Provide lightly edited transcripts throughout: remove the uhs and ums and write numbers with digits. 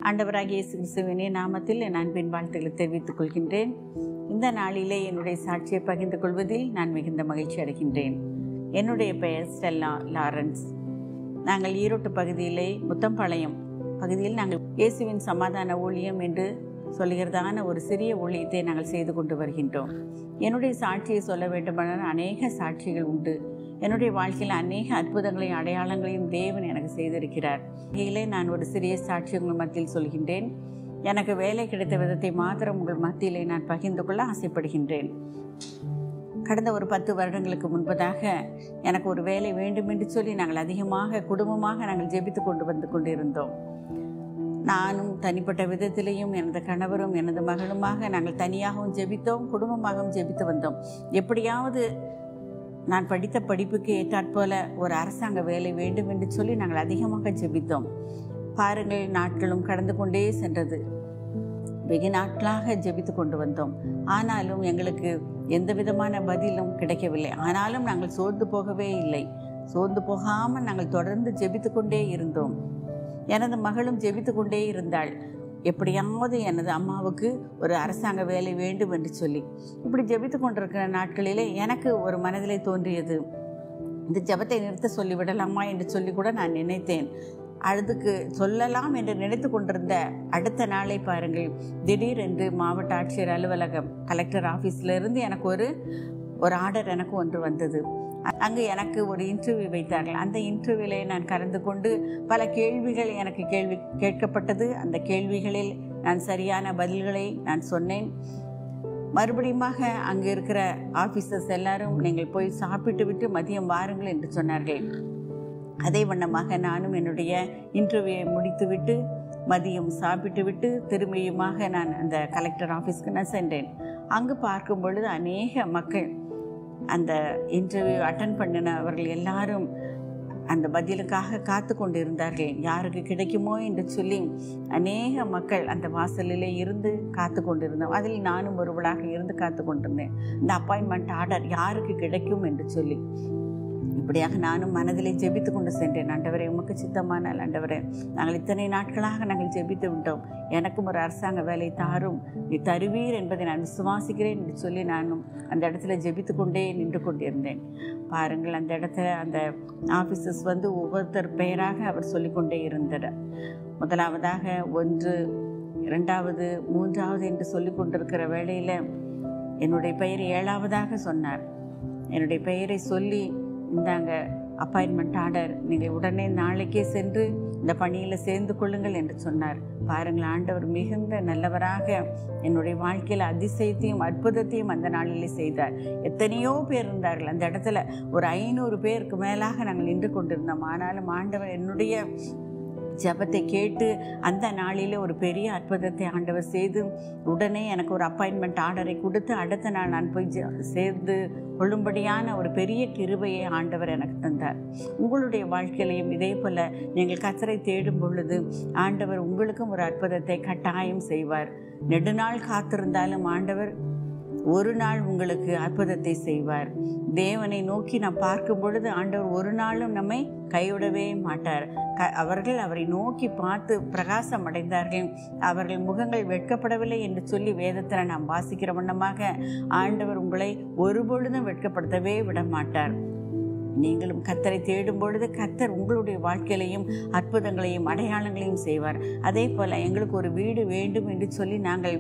ஆண்டவராகிய இயேசு கிறிஸ்துவின் நாமத்தில் என் அன்பின் வாழ்த்துக்களை தெரிவித்துக் கொள்கின்றேன். இந்த நாளிலே என்னுடைய சாட்சியை பகிர்ந்து கொள்வதில் நான் மிகுந்த மகிழ்ச்சி அடைகின்றேன். என்னுடைய பெயர் ஸ்டெல்லா லாரன்ஸ். நாங்கள் ஈரோட்டு பகுதியிலே முத்தம்பாளையம் பகுதியில் நாங்கள் இயேசுவின் சமாதான ஊழியம் என்று சொல்லுகிறதான ஒரு சிறிய ஊழியத்தை நாங்கள் செய்து கொண்டு வருகின்றோம். என்னுடைய சாட்சியை சொல்ல வேண்டுமானால் அநேக சாட்சிகள் உண்டு. என்னுடைய வாழ்க்கையில் அநேக அற்புதங்களையும் அடையாளங்களையும் தேவன் எனக்கு செய்திருக்கிறார். இதிலே நான் ஒரு சிறிய சாட்சி உங்கள் மத்தியில் சொல்கின்றேன். எனக்கு வேலை கிடைத்த விதத்தை மாத்திரம் உங்கள் மத்தியிலே நான் பகிர்ந்து கொள்ள ஆசைப்படுகின்றேன். கடந்த ஒரு 10 வருடங்களுக்கு முன்பதாக எனக்கு ஒரு வேலை வேண்டும் என்று சொல்லி நாங்கள் அதிகமாக குடும்பமாக நாங்கள் ஜெபித்து கொண்டு வந்து கொண்டிருந்தோம். நானும் தனிப்பட்ட விதத்திலையும் எனது கணவரும் எனது மகளுமாக நாங்கள் தனியாகவும் ஜெபித்தோம், குடும்பமாகவும் ஜெபித்து வந்தோம். எப்படியாவது நான் படித்த படிப்புக்கு ஏற்றாற்போல ஒரு அரசாங்க வேலை வேண்டும் என்று சொல்லி நாங்கள் அதிகமாக ஜெபித்தோம். பாருங்கள், நாட்களும் கடந்து கொண்டே சென்றது. வெகு நாட்களாக ஜெபித்து கொண்டு வந்தோம். ஆனாலும் எங்களுக்கு எந்த விதமான பதிலும் கிடைக்கவில்லை. ஆனாலும் நாங்கள் சோர்ந்து போகவே இல்லை. சோர்ந்து போகாமல் நாங்கள் தொடர்ந்து ஜெபித்து கொண்டே இருந்தோம். எனது மகளும் ஜெபித்து கொண்டே இருந்தாள். எப்படியாவது எனது அம்மாவுக்கு ஒரு அரசாங்க வேலை வேண்டும் என்று சொல்லி இப்படி ஜெபித்து கொண்டிருக்கிற நாட்களிலே எனக்கு ஒரு மனதிலே தோன்றியது, இந்த ஜெபத்தை நிறுத்த சொல்லிவிடலாமா என்று சொல்லி கூட நான் நினைத்தேன். அதுக்கு சொல்லலாம் என்று நினைத்து கொண்டிருந்த அடுத்த நாளை பாருங்கள், திடீரென்று மாவட்ட ஆட்சியர் அலுவலகம் கலெக்டர் ஆஃபீஸிலிருந்து எனக்கு ஒரு ஆர்டர் எனக்கு ஒன்று வந்தது. அங்கு எனக்கு ஒரு இன்டர்வியூ வைத்தார்கள். அந்த இன்டர்வியூவிலே நான் கலந்து கொண்டு பல கேள்விகள் எனக்கு கேட்கப்பட்டது. அந்த கேள்விகளில் நான் சரியான பதில்களை நான் சொன்னேன். மறுபடியுமாக அங்கு இருக்கிற ஆஃபீஸர்ஸ் எல்லாரும் நீங்கள் போய் சாப்பிட்டு விட்டு மதியம் வாருங்கள் என்று சொன்னார்கள். அதே வண்ணமாக நானும் என்னுடைய இன்டர்வியூவை முடித்துவிட்டு மதியம் சாப்பிட்டு விட்டு திரும்பியுமாக நான் அந்த கலெக்டர் ஆஃபீஸ்க்கு நான் சென்றேன். அங்கு பார்க்கும் பொழுது அநேக மக்கள் அந்த இன்டர்வியூ அட்டன் பண்ணினவர்கள் எல்லாரும் அந்த பதிலுக்காக காத்து கொண்டு இருந்தார்கள். யாருக்கு கிடைக்குமோ என்று சொல்லி அநேக மக்கள் அந்த வாசலிலே இருந்து காத்து கொண்டிருந்தோம். அதில் நானும் ஒருவளாக இருந்து காத்து கொண்டிருந்தேன். இந்த அப்பாயின்மெண்ட் ஆர்டர் யாருக்கு கிடைக்கும் என்று சொல்லி இப்படியாக நானும் மனதிலே ஜெபித்து கொண்டு சென்றேன். ஆண்டவரே, உமக்கு சித்தமானால் ஆண்டவரே, நாங்கள் இத்தனை நாட்களாக நாங்கள் ஜெபித்து விட்டோம், எனக்கும் ஒரு அரசாங்க வேலை தாரும், நீ தருவீர் என்பதை நான் விசுவாசிக்கிறேன் என்று சொல்லி நானும் அந்த இடத்துல ஜெபித்து கொண்டே நின்று கொண்டிருந்தேன். பாருங்கள், அந்த இடத்துல அந்த ஆஃபீஸர்ஸ் வந்து ஒவ்வொருத்தர் பெயராக அவர் சொல்லிக்கொண்டே இருந்தார். முதலாவதாக 1, 2வது, 3வது என்று சொல்லி கொண்டிருக்கிற வேளையில் என்னுடைய பெயர் 7வதாக சொன்னார். என்னுடைய பெயரை சொல்லி, இந்தாங்க அப்பாயின்மெண்ட் ஆர்டர், நீங்கள் உடனே நாளைக்கே சென்று இந்த பணியில் சேர்ந்து கொள்ளுங்கள் என்று சொன்னார். பாருங்கள், ஆண்டவர் மிகுந்த நல்லவராக என்னுடைய வாழ்க்கையில் அதிசயத்தையும் அற்புதத்தையும் அந்த நாளிலே செய்தார். எத்தனையோ பேர் இருந்தார்கள் அந்த இடத்துல. ஒரு 500 பேருக்கு மேலாக நாங்கள் நின்று கொண்டிருந்தோம். ஆனாலும் ஆண்டவர் என்னுடைய ஜெபத்தை கேட்டு அந்த நாளிலே ஒரு பெரிய அற்புதத்தை ஆண்டவர் செய்து உடனே எனக்கு ஒரு அப்பாயின்மெண்ட் ஆர்டரை கொடுத்து அடுத்த நாள் நான் போய் சேர்ந்து கொள்ளும்படியான ஒரு பெரிய கிருபையை ஆண்டவர் எனக்கு தந்தார். உங்களுடைய வாழ்க்கையிலையும் இதே போல் நீங்கள் கர்த்தரை தேடும் பொழுது ஆண்டவர் உங்களுக்கும் ஒரு அற்புதத்தை கட்டாயம் செய்வார். நெடுநாள் காத்திருந்தாலும் ஆண்டவர் ஒரு நாள் உங்களுக்கு அற்புதத்தை செய்வார். தேவனை நோக்கி நாம் பார்க்கும் பொழுது ஆண்டவர் ஒரு நாளும் நம்மை கைவிடவே மாட்டார். அவர்கள் அவரை நோக்கி பார்த்து பிரகாசம் அடைந்தார்கள், அவர்கள் முகங்கள் வெட்கப்படவில்லை என்று சொல்லி வேதத்தில் நாம் வாசிக்கிற வண்ணமாக ஆண்டவர் உங்களை ஒருபொழுதும் வெட்கப்படுத்தவே விட மாட்டார். நீங்களும் கர்த்தரை தேடும் பொழுது கர்த்தர் உங்களுடைய வாழ்க்கையிலையும் அற்புதங்களையும் அடையாளங்களையும் செய்வார். அதே போல் எங்களுக்கு ஒரு வீடு வேண்டும் என்று சொல்லி நாங்கள்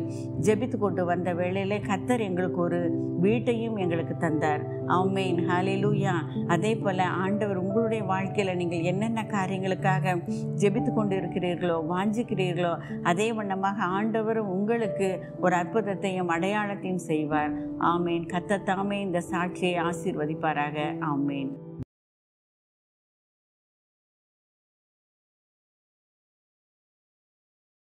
ஜெபித்து கொண்டு வந்த வேளையிலே கர்த்தர் எங்களுக்கு ஒரு வீட்டையும் எங்களுக்கு தந்தார். ஆமென், ஹல்லேலூயா. அதே போல் ஆண்டவர் உங்களுடைய வாழ்க்கையில் நீங்கள் என்னென்ன காரியங்களுக்காக ஜெபித்து கொண்டு இருக்கிறீர்களோ, வாஞ்சிக்கிறீர்களோ, அதே வண்ணமாக ஆண்டவரும் உங்களுக்கு ஒரு அற்புதத்தையும் அடையாளத்தையும் செய்வார். ஆமென். கர்த்தர் தாமே இந்த சாட்சியை ஆசீர்வதிப்பாராக. ஆமென்.